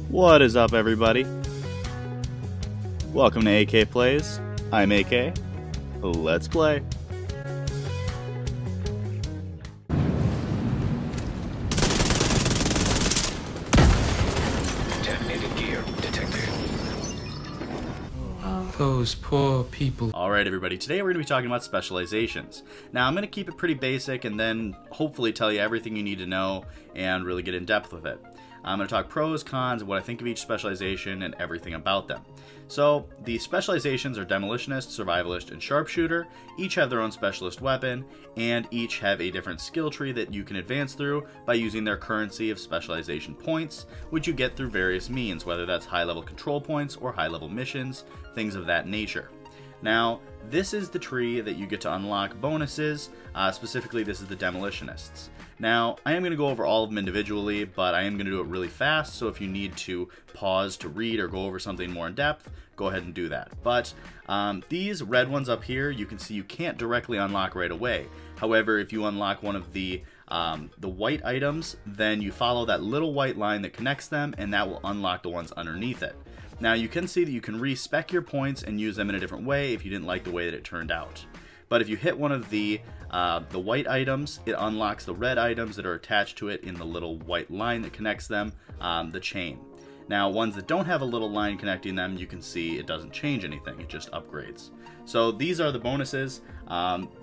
What is up, everybody? Welcome to AK Plays. I'm AK. Let's play. Detonated gear detected. Those poor people. Alright, everybody, today we're going to be talking about specializations. Now, I'm going to keep it pretty basic and then hopefully tell you everything you need to know and really get in depth with it. I'm going to talk pros, cons, what I think of each specialization, and everything about them. So, the specializations are Demolitionist, Survivalist, and Sharpshooter. Each have their own specialist weapon, and each have a different skill tree that you can advance through by using their currency of specialization points, which you get through various means, whether that's high-level control points or high-level missions, things of that nature. Now, this is the tree that you get to unlock bonuses. Specifically, this is the Demolitionists. Now, I am going to go over all of them individually, but I am going to do it really fast, so if you need to pause to read or go over something more in depth, go ahead and do that. But these red ones up here, you can see you can't directly unlock right away. However, if you unlock one of the white items, then you follow that little white line that connects them, and that will unlock the ones underneath it. Now, you can see that you can respec your points and use them in a different way if you didn't like the way that it turned out. But if you hit one of the white items, it unlocks the red items that are attached to it in the little white line that connects them, the chain. Now, ones that don't have a little line connecting them, you can see it doesn't change anything, it just upgrades. So these are the bonuses.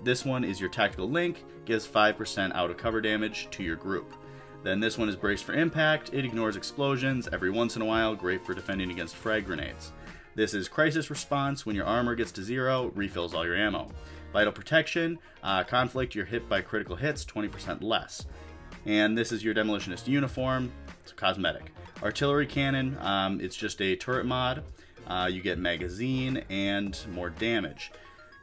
This one is your Tactical Link, gives 5% out of cover damage to your group. Then this one is Braced for Impact, it ignores explosions every once in a while, great for defending against frag grenades. This is Crisis Response, when your armor gets to 0, refills all your ammo. Vital Protection, Conflict, you're hit by critical hits, 20% less. And this is your Demolitionist uniform, it's a cosmetic. Artillery Cannon, it's just a turret mod, you get magazine and more damage.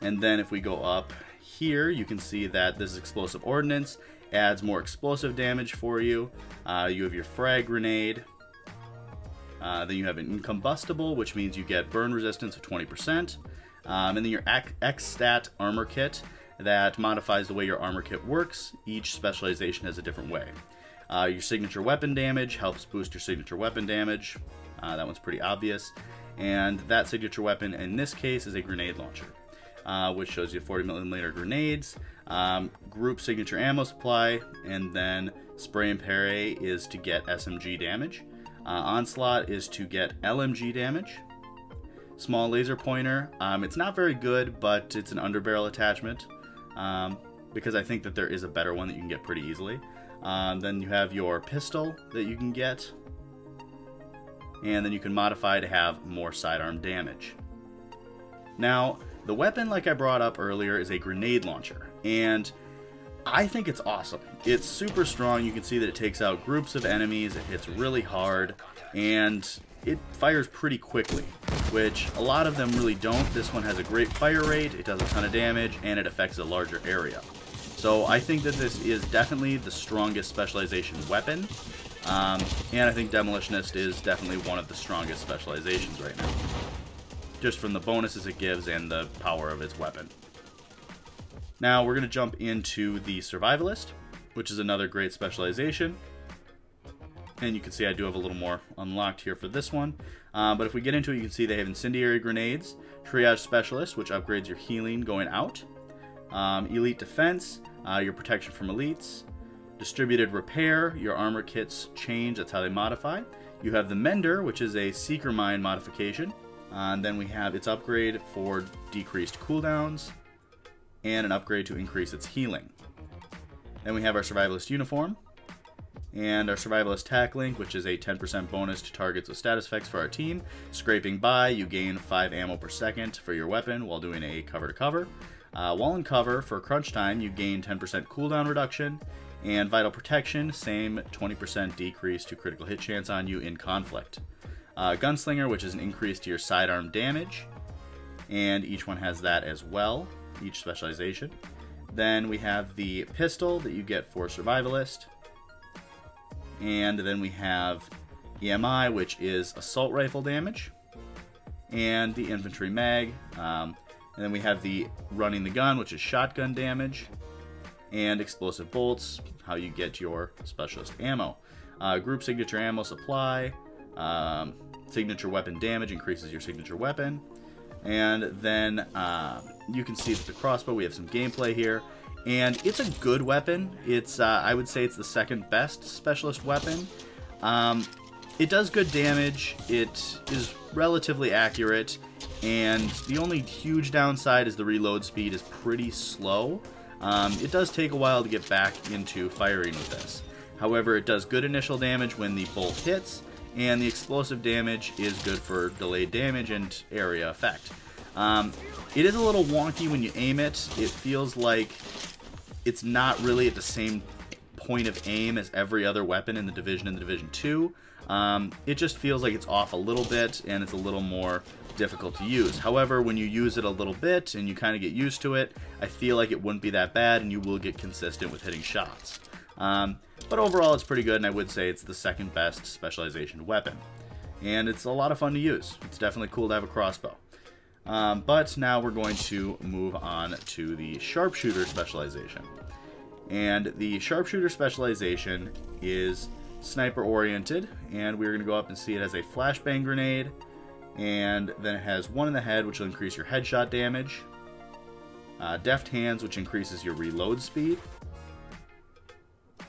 And then if we go up here, you can see that this is Explosive Ordnance, adds more explosive damage for you. You have your frag grenade. Then you have an incombustible, which means you get burn resistance of 20%. And then your X-Stat armor kit that modifies the way your armor kit works. Each specialization has a different way. Your signature weapon damage helps boost your signature weapon damage. That one's pretty obvious. And that signature weapon in this case is a grenade launcher, which shows you 40mm grenades. Group signature ammo supply, and then spray and parry is to get SMG damage. Onslaught is to get LMG damage. Small laser pointer, it's not very good, but it's an underbarrel attachment, because I think that there is a better one that you can get pretty easily. Then you have your pistol that you can get, and then you can modify to have more sidearm damage. Now, the weapon, like I brought up earlier, is a grenade launcher, and I think it's awesome. It's super strong. You can see that it takes out groups of enemies, it hits really hard, and it fires pretty quickly, which a lot of them really don't. This one has a great fire rate, it does a ton of damage, and it affects a larger area. So I think that this is definitely the strongest specialization weapon, and I think Demolitionist is definitely one of the strongest specializations right now, just from the bonuses it gives and the power of its weapon. Now we're going to jump into the Survivalist, which is another great specialization. And you can see I do have a little more unlocked here for this one. But if we get into it, you can see they have Incendiary Grenades, Triage Specialist, which upgrades your healing going out, Elite Defense, your protection from elites, Distributed Repair, your armor kits change, that's how they modify. You have the Mender, which is a Seeker Mine modification. And then we have its upgrade for decreased cooldowns, and an upgrade to increase its healing. Then we have our Survivalist uniform, and our Survivalist Tac Link, which is a 10% bonus to targets with status effects for our team. Scraping by, you gain 5 ammo per second for your weapon while doing a cover-to-cover. While in cover, for crunch time, you gain 10% cooldown reduction, and Vital Protection, same 20% decrease to critical hit chance on you in conflict. Gunslinger, which is an increase to your sidearm damage, and each one has that as well, each specialization. Then we have the pistol that you get for Survivalist, and then we have EMI, which is assault rifle damage, and the infantry mag, and then we have the running the gun, which is shotgun damage, and explosive bolts, how you get your specialist ammo. Group signature ammo supply, Signature weapon damage increases your signature weapon. And then you can see that the crossbow, we have some gameplay here. And it's a good weapon. It's I would say it's the second best specialist weapon. It does good damage. It is relatively accurate. And the only huge downside is the reload speed is pretty slow. It does take a while to get back into firing with this. However, it does good initial damage when the bolt hits, and the explosive damage is good for delayed damage and area effect. It is a little wonky when you aim it. It feels like it's not really at the same point of aim as every other weapon in the Division and the Division 2. It just feels like it's off a little bit, and it's a little more difficult to use. However, when you use it a little bit and you kind of get used to it, I feel like it wouldn't be that bad, and you will get consistent with hitting shots. But overall, it's pretty good, and I would say it's the second best specialization weapon. And it's a lot of fun to use. It's definitely cool to have a crossbow. But now we're going to move on to the Sharpshooter specialization. And the Sharpshooter specialization is sniper-oriented, and we're going to go up and see it as a flashbang grenade, and then it has one in the head, which will increase your headshot damage, deft hands, which increases your reload speed,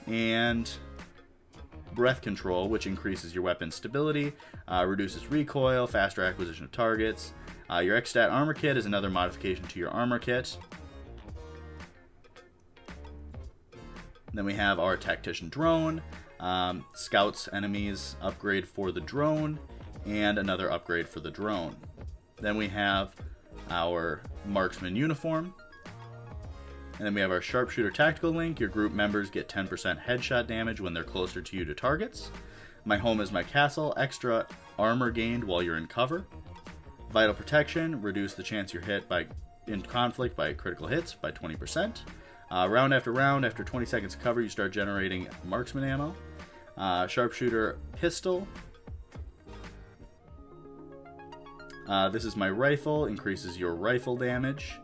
and breath control, which increases your weapon stability, reduces recoil, faster acquisition of targets. Your X-Stat armor kit is another modification to your armor kit. Then we have our tactician drone, scouts enemies upgrade for the drone, and another upgrade for the drone. Then we have our marksman uniform. And then we have our Sharpshooter Tactical Link. Your group members get 10% headshot damage when they're closer to you to targets. My home is my castle. Extra armor gained while you're in cover. Vital Protection. Reduce the chance you're hit in conflict by critical hits by 20%. Round after round, after 20 seconds of cover, you start generating marksman ammo. Sharpshooter Pistol. This is my rifle. Increases your rifle damage.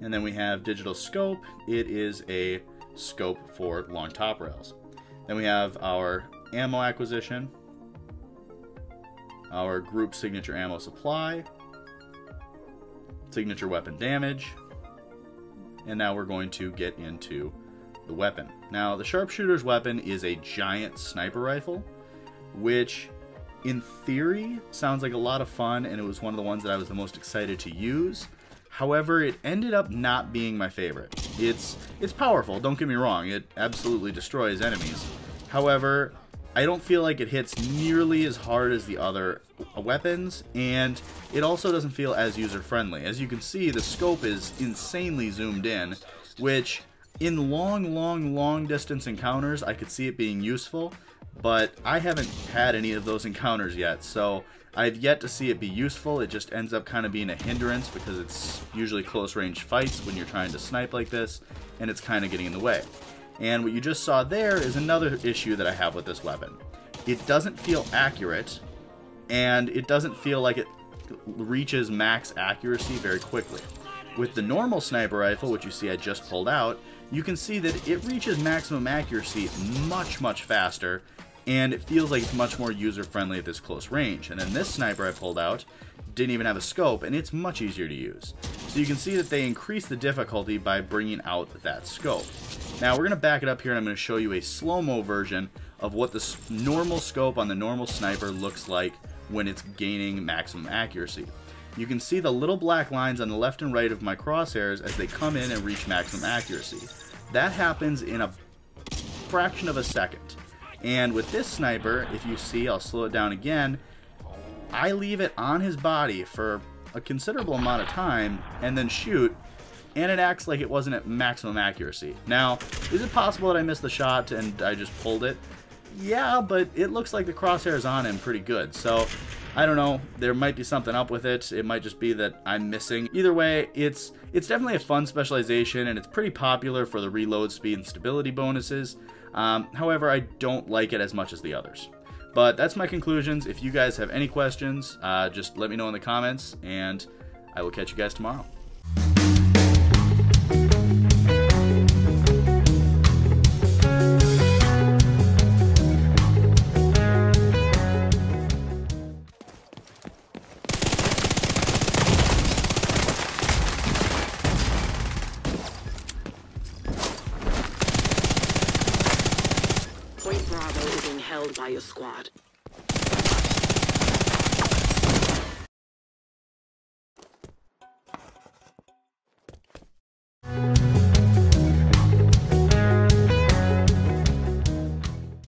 And then we have Digital Scope. It is a scope for long top rails. Then we have our ammo acquisition, our group signature ammo supply, signature weapon damage, and now we're going to get into the weapon. Now, the Sharpshooter's weapon is a giant sniper rifle, which in theory sounds like a lot of fun, and it was one of the ones that I was the most excited to use. However, it ended up not being my favorite. It's powerful, don't get me wrong, it absolutely destroys enemies. However, I don't feel like it hits nearly as hard as the other weapons, and it also doesn't feel as user-friendly. As you can see, the scope is insanely zoomed in, which in long distance encounters, I could see it being useful, but I haven't had any of those encounters yet, so I've yet to see it be useful. It just ends up kind of being a hindrance because it's usually close range fights when you're trying to snipe like this, and it's kind of getting in the way. And what you just saw there is another issue that I have with this weapon. It doesn't feel accurate, and it doesn't feel like it reaches max accuracy very quickly. With the normal sniper rifle, which you see I just pulled out, you can see that it reaches maximum accuracy much faster, and it feels like it's much more user-friendly at this close range. And then this sniper I pulled out didn't even have a scope, and it's much easier to use. So you can see that they increase the difficulty by bringing out that scope. Now we're going to back it up here, and I'm going to show you a slow-mo version of what the normal scope on the normal sniper looks like when it's gaining maximum accuracy. You can see the little black lines on the left and right of my crosshairs as they come in and reach maximum accuracy. That happens in a fraction of a second. And with this sniper, if you see, I'll slow it down again, I leave it on his body for a considerable amount of time and then shoot, and it acts like it wasn't at maximum accuracy. Now, is it possible that I missed the shot and I just pulled it? Yeah, but it looks like the crosshair's on him pretty good, so I don't know, there might be something up with it. It might just be that I'm missing. Either way, it's definitely a fun specialization, and it's pretty popular for the reload speed and stability bonuses. However, I don't like it as much as the others. But that's my conclusions. If you guys have any questions, just let me know in the comments, and I will catch you guys tomorrow. Bravo is being held by your squad.